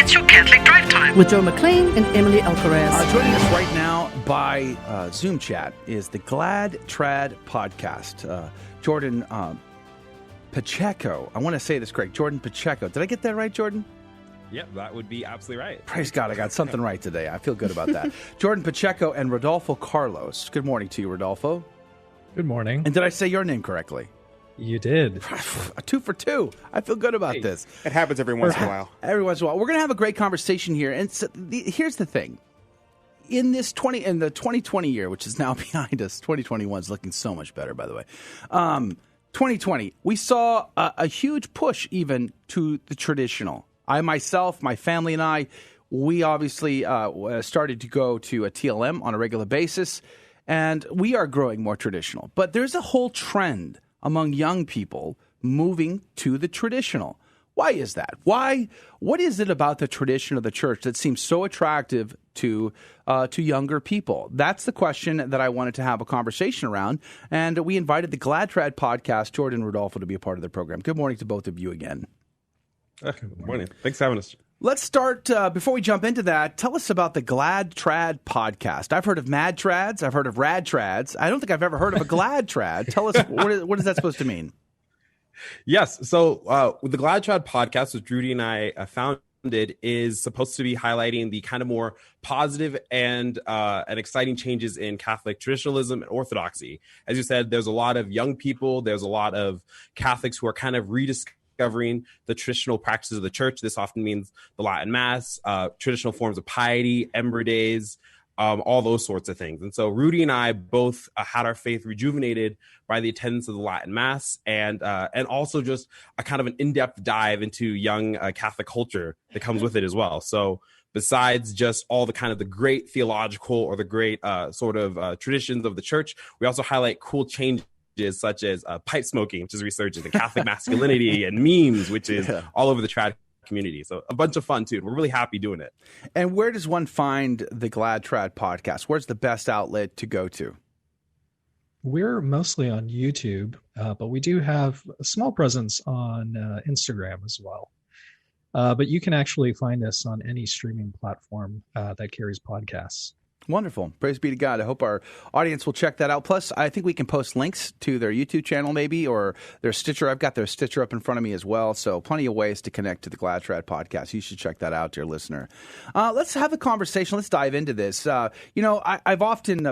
It's your Catholic Drive Time with Joe McClane and Emily Alcaraz. Joining us right now by Zoom chat is the Glad Trad podcast. Jordan Pacheco. I want to say this correct. Jordan Pacheco. Did I get that right, Jordan? Yep, that would be absolutely right. Praise God, I got something right today. I feel good about that. Jordan Pacheco and Rodolfo Carlos. Good morning to you, Rodolfo. Good morning. And did I say your name correctly? You did. 2 for 2. I feel good about this. It happens every once in a while. Every once in a while. We're going to have a great conversation here. And so here's the thing. In the 2020 year, which is now behind us, 2021 is looking so much better, by the way. 2020, we saw a huge push even to the traditional. I myself, my family and I, we obviously started to go to a TLM on a regular basis, and we are growing more traditional. But there's a whole trend among young people moving to the traditional. Why is that? What is it about the tradition of the church that seems so attractive to younger people? That's the question that I wanted to have a conversation around, and we invited the Glad Trad podcast, Jordan and Rodolfo, to be a part of the program. Good morning to both of you again. Good morning. Thanks for having us. Let's start, before we jump into that, tell us about the Glad Trad podcast. I've heard of Mad Trads. I've heard of Rad Trads. I don't think I've ever heard of a Glad Trad. Tell us, what is that supposed to mean? Yes. So with the Glad Trad podcast, which Rudy and I founded, is supposed to be highlighting the kind of more positive and exciting changes in Catholic traditionalism and orthodoxy. As you said, there's a lot of young people. There's a lot of Catholics who are kind of rediscovering the traditional practices of the church. This often means the Latin Mass, traditional forms of piety, Ember Days, all those sorts of things. And so Rudy and I both had our faith rejuvenated by the attendance of the Latin Mass and also just a kind of an in-depth dive into young Catholic culture that comes with it as well. So besides just all the kind of the great theological or the great traditions of the church, we also highlight cool changes such as pipe smoking, which is resurgent, and Catholic masculinity, and memes, which is all over the trad community. So a bunch of fun, too. We're really happy doing it. And where does one find the Glad Trad podcast? Where's the best outlet to go to? We're mostly on YouTube, but we do have a small presence on Instagram as well. But you can actually find us on any streaming platform that carries podcasts. Wonderful. Praise be to God. I hope our audience will check that out. Plus, I think we can post links to their YouTube channel maybe, or their Stitcher. I've got their Stitcher up in front of me as well. So plenty of ways to connect to the Glad Trad podcast. You should check that out, dear listener. Let's have a conversation. Let's dive into this. I've often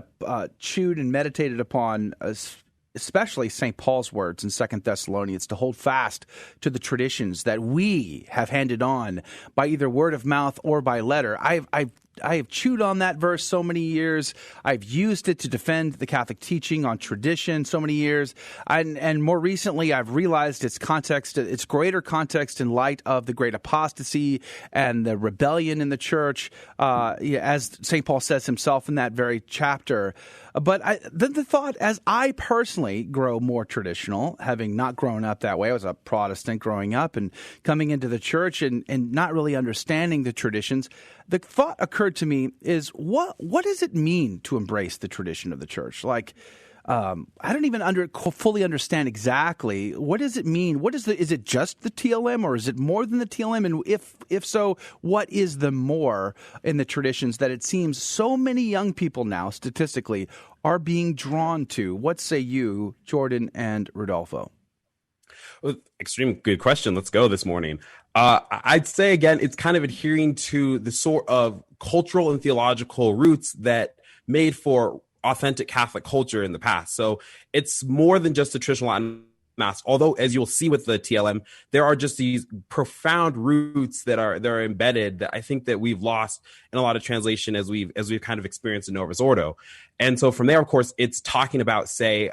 chewed and meditated upon especially St. Paul's words in 2 Thessalonians, to hold fast to the traditions that we have handed on by either word of mouth or by letter. I have chewed on that verse so many years. I've used it to defend the Catholic teaching on tradition so many years. And more recently, I've realized its greater context in light of the great apostasy and the rebellion in the church, as St. Paul says himself in that very chapter. But the thought, as I personally grow more traditional, having not grown up that way, I was a Protestant growing up and coming into the church and not really understanding the traditions, the thought occurred to me is, what does it mean to embrace the tradition of the church? Like, I don't even fully understand exactly, what does it mean? Is it just the TLM, or is it more than the TLM? And if so, what is the more in the traditions that it seems so many young people now, statistically, are being drawn to? What say you, Jordan and Rodolfo? Well, extreme good question. Let's go this morning. I'd say, again, it's kind of adhering to the sort of cultural and theological roots that made for authentic Catholic culture in the past. So it's more than just the traditional Latin Mass. Although, as you'll see with the TLM, there are just these profound roots that are embedded that I think that we've lost in a lot of translation as we've kind of experienced in Novus Ordo. And so from there, of course, it's talking about, say,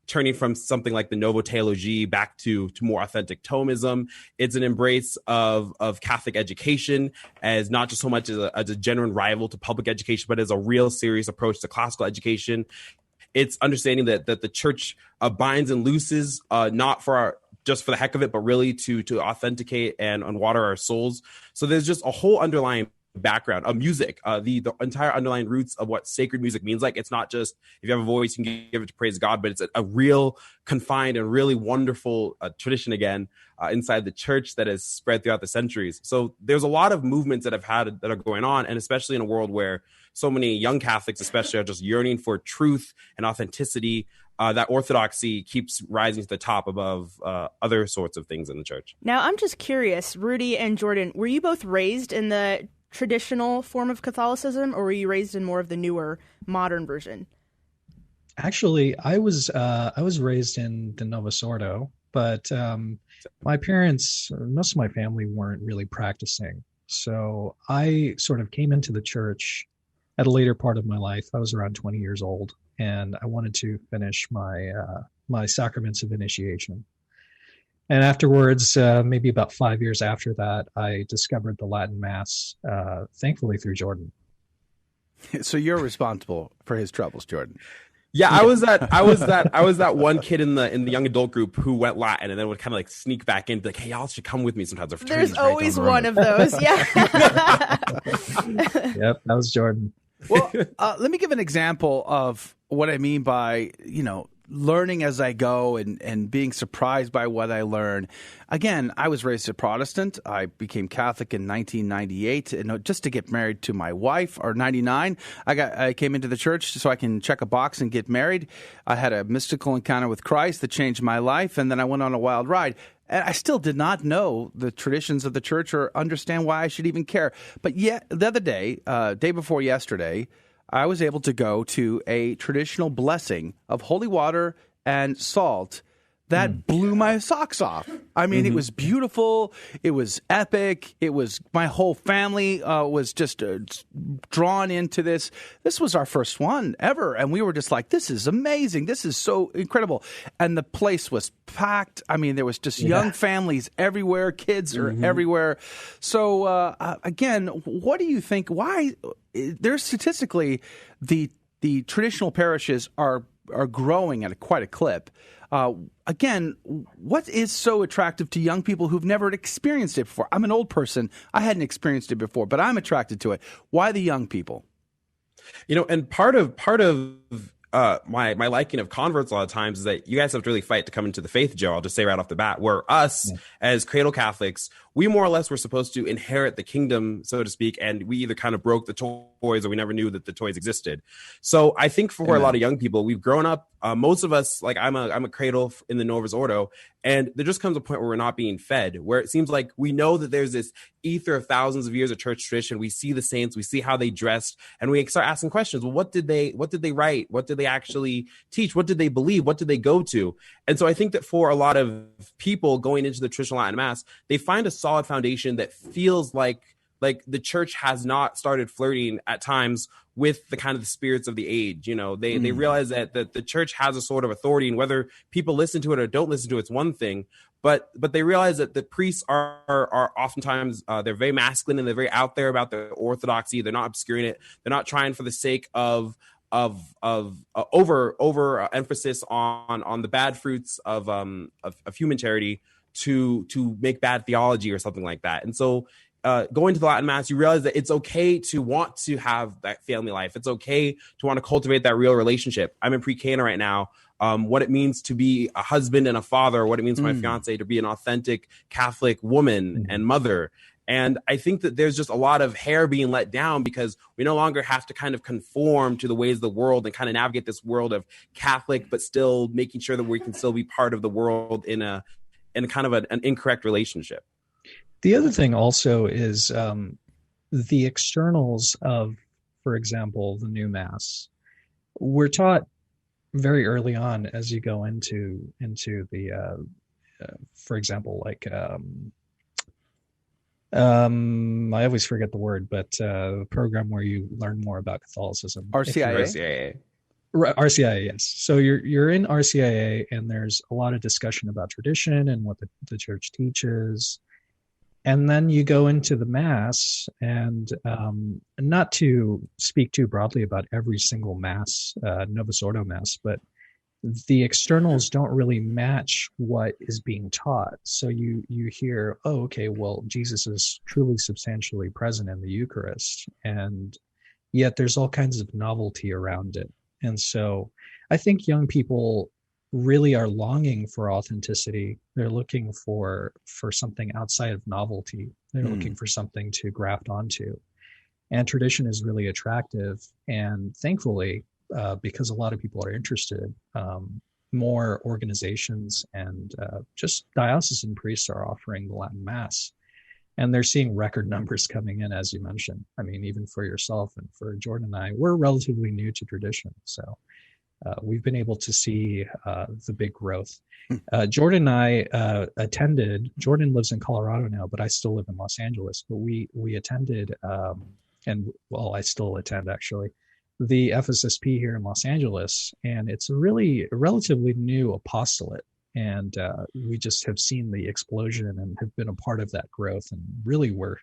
turning from something like the Novo Theology back to more authentic Thomism. It's an embrace of Catholic education as not just so much as a genuine rival to public education, but as a real serious approach to classical education. It's understanding that the church binds and looses, not just for the heck of it, but really to authenticate and water our souls. So there's just a whole underlying background of music, the entire underlying roots of what sacred music means. Like, it's not just if you have a voice, you can give it to praise God, but it's a real confined and really wonderful tradition again inside the church that has spread throughout the centuries. So there's a lot of movements that are going on, and especially in a world where so many young Catholics especially are just yearning for truth and authenticity, that orthodoxy keeps rising to the top above other sorts of things in the church. Now, I'm just curious, Rudy and Jordan, were you both raised in the traditional form of Catholicism, or were you raised in more of the newer modern version? Actually, I was raised in the Novus Ordo, but my parents, most of my family weren't really practicing. So I sort of came into the church at a later part of my life. I was around 20 years old, and I wanted to finish my sacraments of initiation. And afterwards, maybe about 5 years after that, I discovered the Latin Mass, thankfully through Jordan. So you're responsible for his troubles, Jordan. Yeah, I was that one kid in the young adult group who went Latin and then would kind of like sneak back in, like, hey, y'all should come with me sometimes. There's always one of those, yeah. Yep, that was Jordan. Well, let me give an example of what I mean by, learning as I go and being surprised by what I learn. Again, I was raised a Protestant. I became Catholic in 1998, and just to get married to my wife, or 99. I came into the church so I can check a box and get married. I had a mystical encounter with Christ that changed my life, and then I went on a wild ride. And I still did not know the traditions of the church or understand why I should even care. But yet, the other day, day before yesterday, I was able to go to a traditional blessing of holy water and salt that blew my socks off. I mean, it was beautiful. It was epic. It was, my whole family was just drawn into this. This was our first one ever. And we were just like, this is amazing. This is so incredible. And the place was packed. I mean, there was just young families everywhere. Kids are everywhere. So again, what do you think? Why? There's statistically, the traditional parishes are growing at quite a clip. Again, what is so attractive to young people who've never experienced it before? I'm an old person. I hadn't experienced it before, but I'm attracted to it. Why the young people? And part of my liking of converts a lot of times is that you guys have to really fight to come into the faith, Joe. I'll just say right off the bat, where us as cradle Catholics, we more or less were supposed to inherit the kingdom, so to speak, and we either kind of broke the toys or we never knew that the toys existed. So I think for a lot of young people, we've grown up, most of us, like I'm a cradle in the Novus Ordo, and there just comes a point where we're not being fed, where it seems like we know that there's this ether of thousands of years of church tradition. We see the saints, we see how they dressed, and we start asking questions. Well, what did they write? What did they actually teach? What did they believe? What did they go to? And so I think that for a lot of people going into the traditional Latin Mass, they find a solid foundation that feels like the church has not started flirting at times with the kind of the spirits of the age. They realize that the church has a sort of authority, and whether people listen to it or don't listen to it's one thing. But they realize that the priests are oftentimes they're very masculine and they're very out there about their orthodoxy. They're not obscuring it. They're not trying for the sake of over emphasis on the bad fruits of human charity to make bad theology or something like that. And so going to the Latin Mass, you realize that it's okay to want to have that family life. It's okay to want to cultivate that real relationship. I'm in pre-Cana right now. What it means to be a husband and a father, what it means for my fiance to be an authentic Catholic woman and mother. And I think that there's just a lot of hair being let down because we no longer have to kind of conform to the ways of the world and kind of navigate this world of Catholic, but still making sure that we can still be part of the world in kind of an incorrect relationship. The other thing also is the externals of, for example, the new Mass. We're taught very early on as you go into the, for example, like I always forget the word, but the program where you learn more about Catholicism. RCIA. RCIA, yes. So you're in RCIA, and there's a lot of discussion about tradition and what the church teaches. And then you go into the Mass, and not to speak too broadly about every single Mass, Novus Ordo Mass, but the externals don't really match what is being taught. So you hear, oh, okay, well, Jesus is truly substantially present in the Eucharist, and yet there's all kinds of novelty around it. And so I think young people really are longing for authenticity. They're looking for something outside of novelty. They're looking for something to graft onto. And tradition is really attractive. And thankfully, because a lot of people are interested, more organizations and just diocesan priests are offering the Latin Mass. And they're seeing record numbers coming in, as you mentioned. I mean, even for yourself and for Jordan and I, we're relatively new to tradition. So we've been able to see the big growth. Jordan and I attended, Jordan lives in Colorado now, but I still live in Los Angeles. But we attended, and well, I still attend actually, the FSSP here in Los Angeles. And it's a relatively new apostolate. And we just have seen the explosion and have been a part of that growth. And really, we're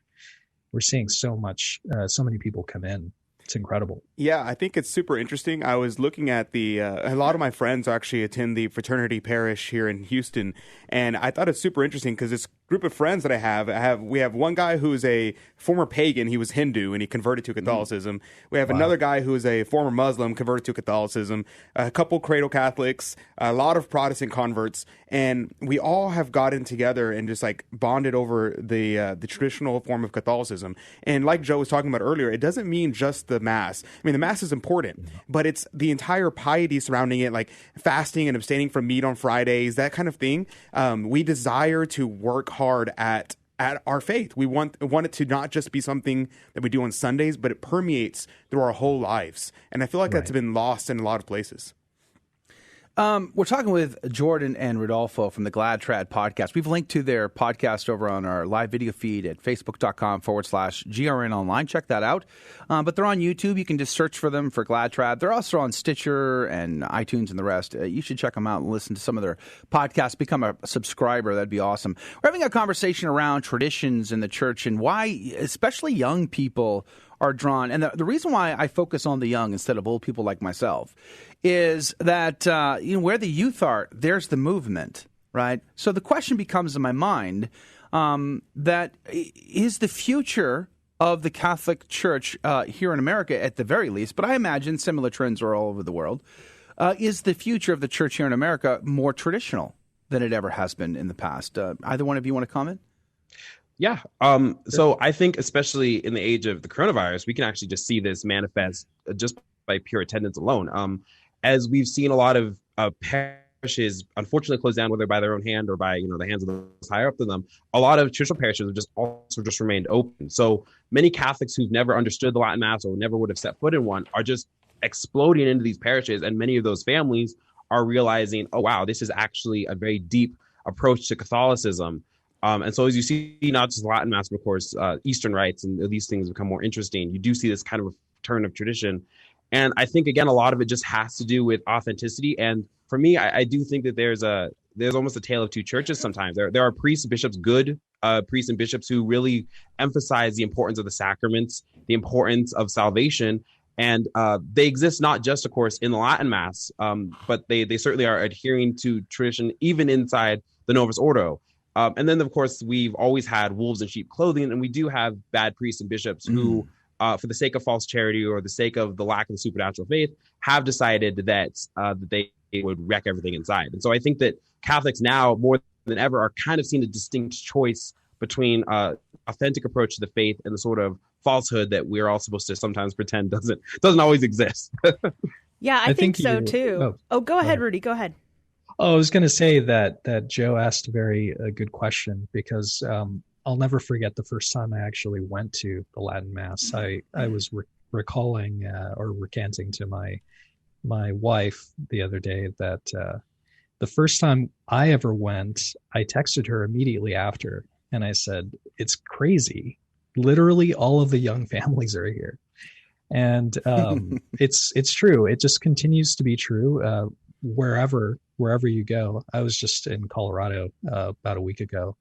seeing so many people come in. It's incredible. Yeah, I think it's super interesting. I was looking at a lot of my friends actually attend the fraternity parish here in Houston, and I thought it's super interesting because this group of friends that we have one guy who's a former pagan. He was Hindu and he converted to Catholicism. We have another guy who is a former Muslim, converted to Catholicism, a couple cradle Catholics, a lot of Protestant converts, and we all have gotten together and just like bonded over the traditional form of Catholicism. And like Joe was talking about earlier, it doesn't mean just the Mass. I mean, the Mass is important, but it's the entire piety surrounding it, like fasting and abstaining from meat on Fridays, that kind of thing. We desire to work hard at our faith. We want it to not just be something that we do on Sundays, but it permeates through our whole lives. And I feel like that's been lost in a lot of places. We're talking with Jordan and Rodolfo from the Glad Trad podcast. We've linked to their podcast over on our live video feed at facebook.com/GRN online. Check that out. But they're on YouTube. You can just search for them for Glad Trad. They're also on Stitcher and iTunes and the rest. You should check them out and listen to some of their podcasts. Become a subscriber. That'd be awesome. We're having a conversation around traditions in the church and why especially young people are drawn. And the reason why I focus on the young instead of old people like myself is that where the youth are, there's the movement, right? So the question becomes in my mind that is the future of the Catholic Church here in America at the very least, but I imagine similar trends are all over the world, is the future of the church here in America more traditional than it ever has been in the past? Either one of you want to comment? Yeah. So I think especially in the age of the coronavirus, we can actually just see this manifest just by pure attendance alone. As we've seen a lot of parishes unfortunately close down, whether by their own hand or by the hands of those higher up than them, a lot of traditional parishes have just remained open. So many Catholics who've never understood the Latin Mass or never would have set foot in one are just exploding into these parishes, and many of those families are realizing, oh wow, this is actually a very deep approach to Catholicism. And so as you see, not just Latin Mass, but of course, Eastern rites and these things become more interesting, you do see this kind of return of tradition. And I think, again, a lot of it just has to do with authenticity. And for me, I do think that there's almost a tale of two churches sometimes. There are priests and bishops, good priests and bishops who really emphasize the importance of the sacraments, the importance of salvation. And they exist not just, of course, in the Latin Mass, but they certainly are adhering to tradition even inside the Novus Ordo. And then, of course, we've always had wolves in sheep clothing, and we do have bad priests and bishops who, for the sake of false charity or the sake of the lack of the supernatural faith, have decided that they would wreck everything inside. And so I think that Catholics now, more than ever, are kind of seeing a distinct choice between authentic approach to the faith and the sort of falsehood that we're all supposed to sometimes pretend doesn't always exist. Yeah, I think so too. Go ahead, Rudy. Go ahead. Oh, I was going to say that Joe asked a very good question, because I'll never forget the first time I actually went to the Latin Mass. I was recalling or recanting to my wife the other day that the first time I ever went, I texted her immediately after, and I said, "It's crazy. Literally, all of the young families are here," and it's true. It just continues to be true wherever you go. I was just in Colorado about a week ago,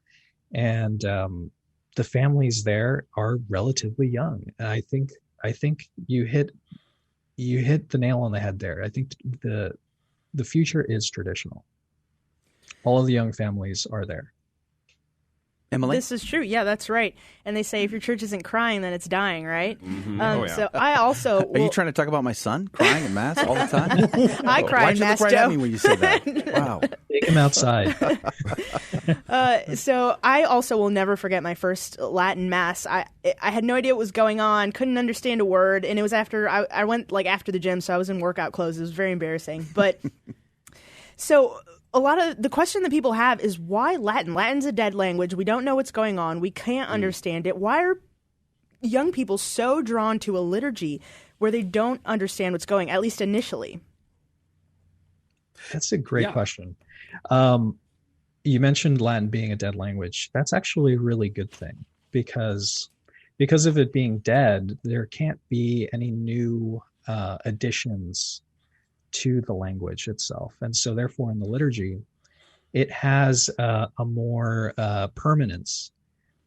and the families there are relatively young. And I think you hit the nail on the head there. I think the future is traditional. All of the young families are there. Emily? This is true. Yeah, that's right. And they say if your church isn't crying, then it's dying, right? Oh, yeah. So I also... Are you trying to talk about my son crying in Mass all the time? I cry Why'd in you Mass, look right Joe? at me when you said that? Wow. Take him outside. So I also will never forget my first Latin Mass. I had no idea what was going on, couldn't understand a word, and it was after... I went after the gym, so I was in workout clothes. It was very embarrassing. But... So... A lot of the question that people have is why Latin? Latin's a dead language. We don't know what's going on. We can't understand it. Why are young people so drawn to a liturgy where they don't understand what's going, at least initially? That's a great question. You mentioned Latin being a dead language. That's actually a really good thing because of it being dead, there can't be any new additions to the language itself. And so therefore in the liturgy, it has a more permanence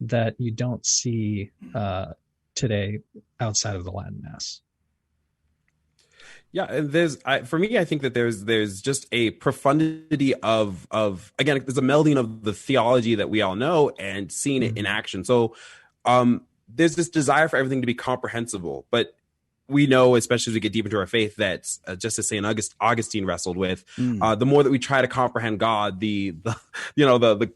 that you don't see today outside of the Latin Mass. Yeah, and for me, I think that there's just a profundity of again, there's a melding of the theology that we all know and seeing it in action. So there's this desire for everything to be comprehensible, but we know, especially as we get deep into our faith, that just as St. Augustine wrestled with, the more that we try to comprehend God, the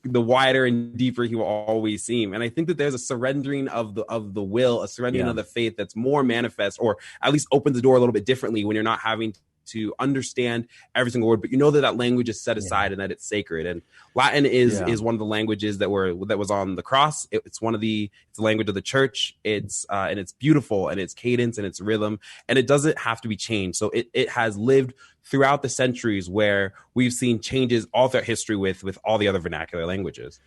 wider and deeper he will always seem. And I think that there's a surrendering of the will, a surrendering of the faith that's more manifest, or at least opens the door a little bit differently when you're not having to understand every single word, but you know that language is set aside and that it's sacred. And Latin is one of the languages that was on the cross. It's the language of the church. It's and it's beautiful, and it's cadence and it's rhythm, and it doesn't have to be changed. So it has lived throughout the centuries where we've seen changes all throughout history with all the other vernacular languages.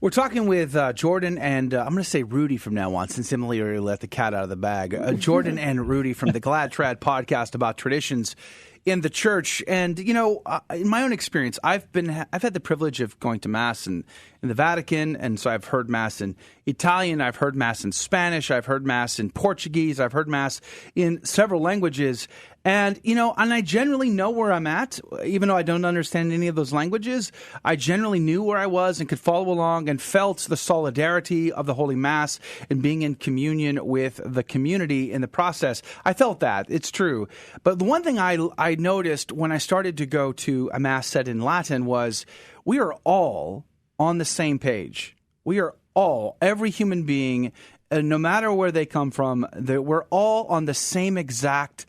We're talking with Jordan and I'm going to say Rudy from now on, since Emily already let the cat out of the bag. Jordan and Rudy from the Glad Trad podcast about traditions in the church. And, in my own experience, I've had the privilege of going to Mass in the Vatican. And so I've heard Mass in Italian. I've heard Mass in Spanish. I've heard Mass in Portuguese. I've heard Mass in several languages. And, and I generally know where I'm at, even though I don't understand any of those languages. I generally knew where I was and could follow along and felt the solidarity of the Holy Mass and being in communion with the community in the process. I felt that. It's true. But the one thing I noticed when I started to go to a Mass said in Latin was we are all on the same page. We are all, every human being, no matter where they come from, we're all on the same exact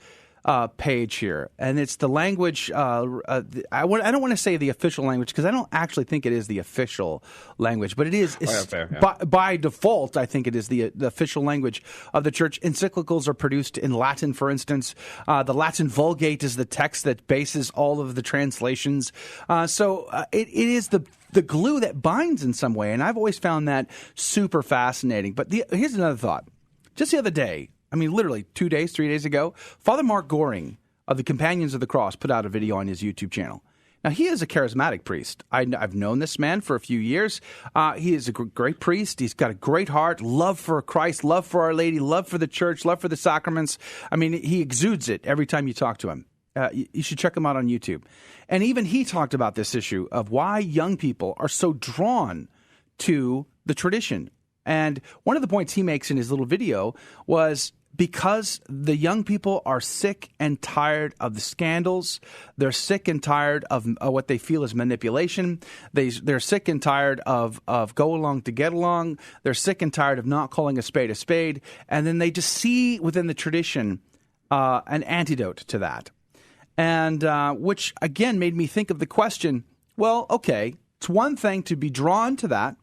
page here, and it's the language. I don't want to say the official language because I don't actually think it is the official language, but it is by default. I think it is the official language of the church. Encyclicals are produced in Latin, for instance. The Latin Vulgate is the text that bases all of the translations. So it is the glue that binds in some way, and I've always found that super fascinating. But here's another thought. Just the other day, literally 3 days ago, Father Mark Goring of the Companions of the Cross put out a video on his YouTube channel. Now, he is a charismatic priest. I've known this man for a few years. He is a great priest. He's got a great heart, love for Christ, love for Our Lady, love for the church, love for the sacraments. He exudes it every time you talk to him. You should check him out on YouTube. And even he talked about this issue of why young people are so drawn to the tradition. And one of the points he makes in his little video was because the young people are sick and tired of the scandals. They're sick and tired of what they feel is manipulation. They're sick and tired of go along to get along. They're sick and tired of not calling a spade. And then they just see within the tradition an antidote to that. And which, again, made me think of the question, well, okay, it's one thing to be drawn to that.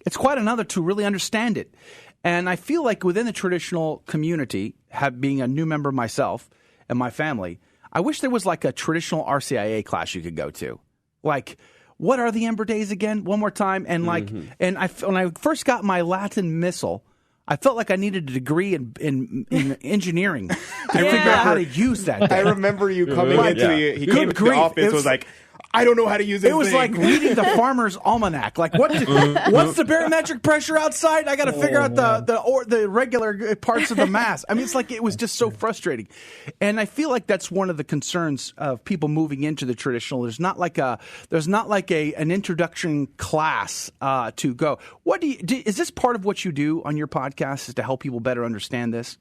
It's quite another to really understand it. And I feel like within the traditional community, being a new member myself and my family, I wish there was like a traditional RCIA class you could go to. Like, what are the Ember Days again? One more time. And when I first got my Latin missal, I felt like I needed a degree in engineering to figure out how to use that thing. I remember you coming into the office was like, I don't know how to use it. It was like reading the Farmer's Almanac. Like, what's the barometric pressure outside? I got to figure out the regular parts of the mass. I mean, it's like it was just so frustrating. And I feel like that's one of the concerns of people moving into the traditional. There's not like an introduction class to go. What is this part of what you do on your podcast, is to help people better understand this?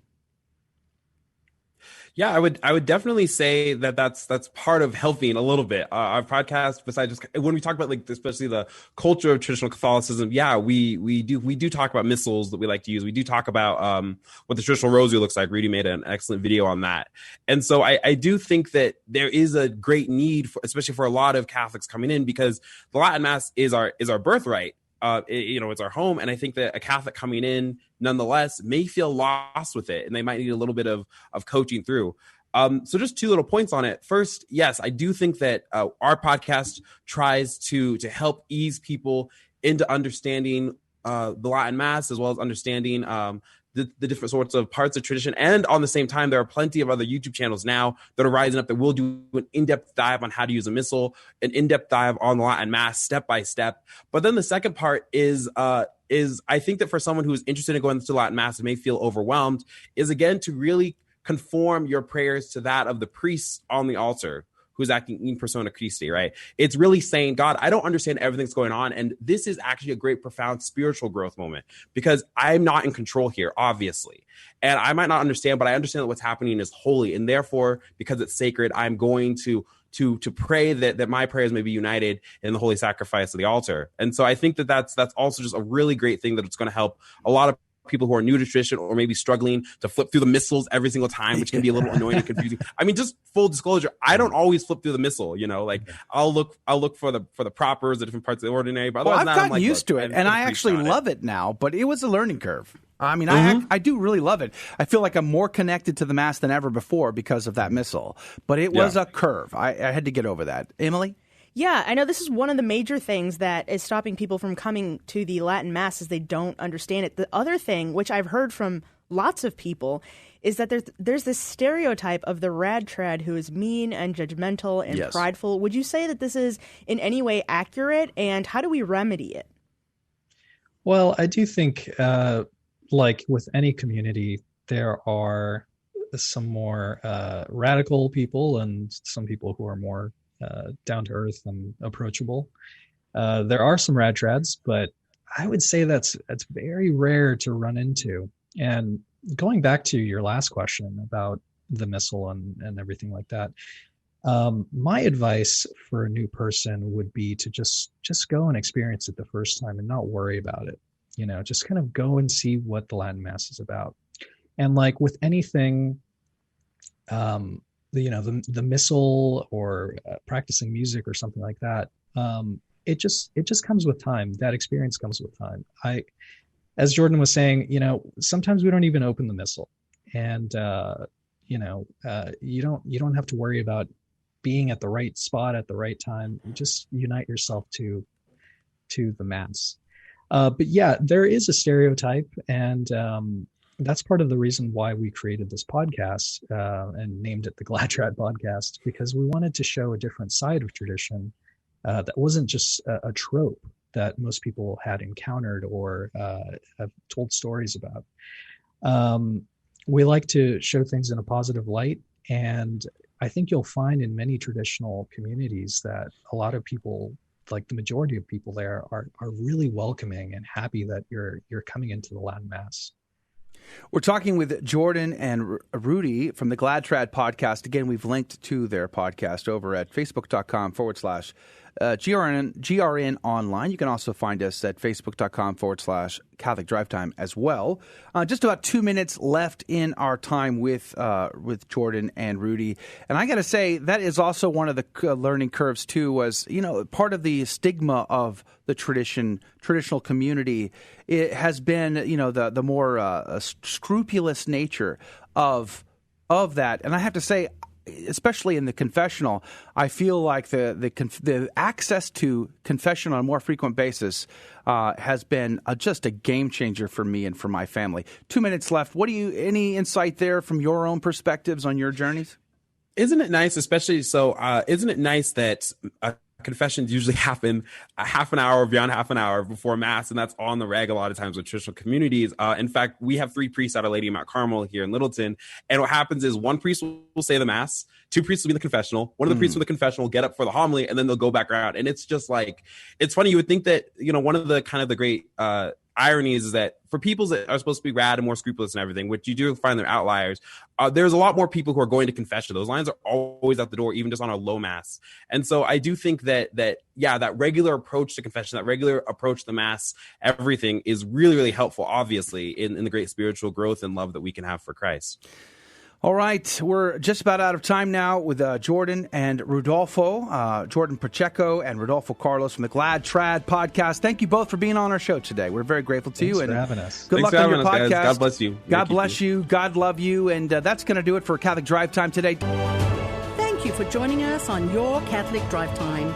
Yeah, I would definitely say that's part of helping a little bit. Our podcast, besides just when we talk about like especially the culture of traditional Catholicism, yeah, we do talk about missals that we like to use. We do talk about what the traditional rosary looks like. Rudy made an excellent video on that, and so I do think that there is a great need, especially for a lot of Catholics coming in, because the Latin Mass is our birthright. It's our home, and I think that a Catholic coming in nonetheless may feel lost with it, and they might need a little bit of coaching through. So just two little points on it. First, yes, I do think that our podcast tries to help ease people into understanding the Latin Mass, as well as understanding the different sorts of parts of tradition. And on the same time, there are plenty of other YouTube channels now that are rising up that will do an in-depth dive on how to use a missal, an in-depth dive on the Latin Mass step by step. But then the second part is I think that for someone who is interested in going to Latin Mass and may feel overwhelmed, is again to really conform your prayers to that of the priest on the altar, who's acting in persona Christi, right? It's really saying, God, I don't understand everything that's going on. And this is actually a great, profound spiritual growth moment, because I'm not in control here, obviously. And I might not understand, but I understand that what's happening is holy. And therefore, because it's sacred, I'm going to pray that my prayers may be united in the holy sacrifice of the altar. And so I think that that's also just a really great thing, that it's going to help a lot of people who are new to tradition, or maybe struggling to flip through the missals every single time, which can be a little annoying and confusing. I mean, just full disclosure, I don't always flip through the missal, like I'll look for the propers, the different parts of the ordinary, but I've gotten used to it, and I actually love it now, but it was a learning curve. I mean, I do really love it. I feel like I'm more connected to the Mass than ever before because of that missal, but it was a curve. I had to get over that. Emily? Yeah, I know this is one of the major things that is stopping people from coming to the Latin Mass, is they don't understand it. The other thing, which I've heard from lots of people, is that there's this stereotype of the rad trad who is mean and judgmental and prideful. Would you say that this is in any way accurate, and how do we remedy it? Well, I do think, like with any community, there are some more radical people and some people who are more down to earth and approachable. There are some rad trads, but I would say that's very rare to run into. And going back to your last question about the missal and everything like that, my advice for a new person would be to just go and experience it the first time and not worry about it. Just kind of go and see what the Latin Mass is about. And like with anything, the missal or practicing music or something like that, it just comes with time. That experience comes with time. As Jordan was saying, sometimes we don't even open the missal, and you don't have to worry about being at the right spot at the right time. You just unite yourself to the Mass. But yeah, there is a stereotype, and that's part of the reason why we created this podcast and named it the Gladrad Podcast, because we wanted to show a different side of tradition that wasn't just a trope that most people had encountered or have told stories about. We like to show things in a positive light, and I think you'll find in many traditional communities that a lot of people, like the majority of people there, are really welcoming and happy that you're coming into the Latin Mass. We're talking with Jordan and Rudy from the Gladrad Podcast. Again, we've linked to their podcast over at facebook.com/GRN online. You can also find us at facebook.com/Catholic Drive Time as well. Just about 2 minutes left in our time with Jordan and Rudy. And I got to say, that is also one of the learning curves, too, was, part of the stigma of the traditional community. It has been, the more scrupulous nature of that. And I have to say, especially in the confessional, I feel like the access to confession on a more frequent basis has been just a game changer for me and for my family. 2 minutes left. Any insight there from your own perspectives on your journeys? Isn't it nice, especially so? Isn't it nice that a confessions usually happen a half an hour or beyond half an hour before Mass, and that's on the reg a lot of times with traditional communities. In fact, we have 3 priests out of Lady Mount Carmel here in Littleton, and what happens is one priest will say the Mass, 2 priests will be in the confessional, one of the priests from the confessional will get up for the homily, and then they'll go back around. And it's just like, it's funny. You would think that, one of the kind of the great ironies is that for people that are supposed to be rad and more scrupulous and everything, which you do find they're outliers, there's a lot more people who are going to confession. Those lines are always out the door, even just on a low Mass. And so I do think that regular approach to confession, that regular approach to the Mass, everything is really, really helpful, obviously, in the great spiritual growth and love that we can have for Christ. All right, we're just about out of time now with Jordan and Rodolfo, Jordan Pacheco and Rodolfo Carlos from the Glad Trad podcast. Thank you both for being on our show today. We're very grateful to you. Thanks for having us. Good luck on your podcast. Guys. God bless you. God bless you. God love you. And that's going to do it for Catholic Drive Time today. Thank you for joining us on Your Catholic Drive Time,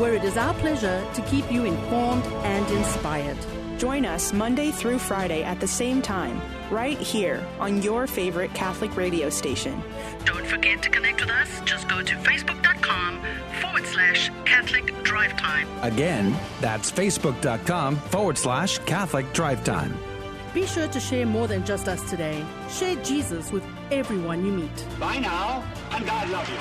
where it is our pleasure to keep you informed and inspired. Join us Monday through Friday at the same time, right here on your favorite Catholic radio station. Don't forget to connect with us. Just go to facebook.com/Catholic Drive Time. Again, that's facebook.com/Catholic Drive Time. Be sure to share more than just us today. Share Jesus with everyone you meet. Bye now, and God love you.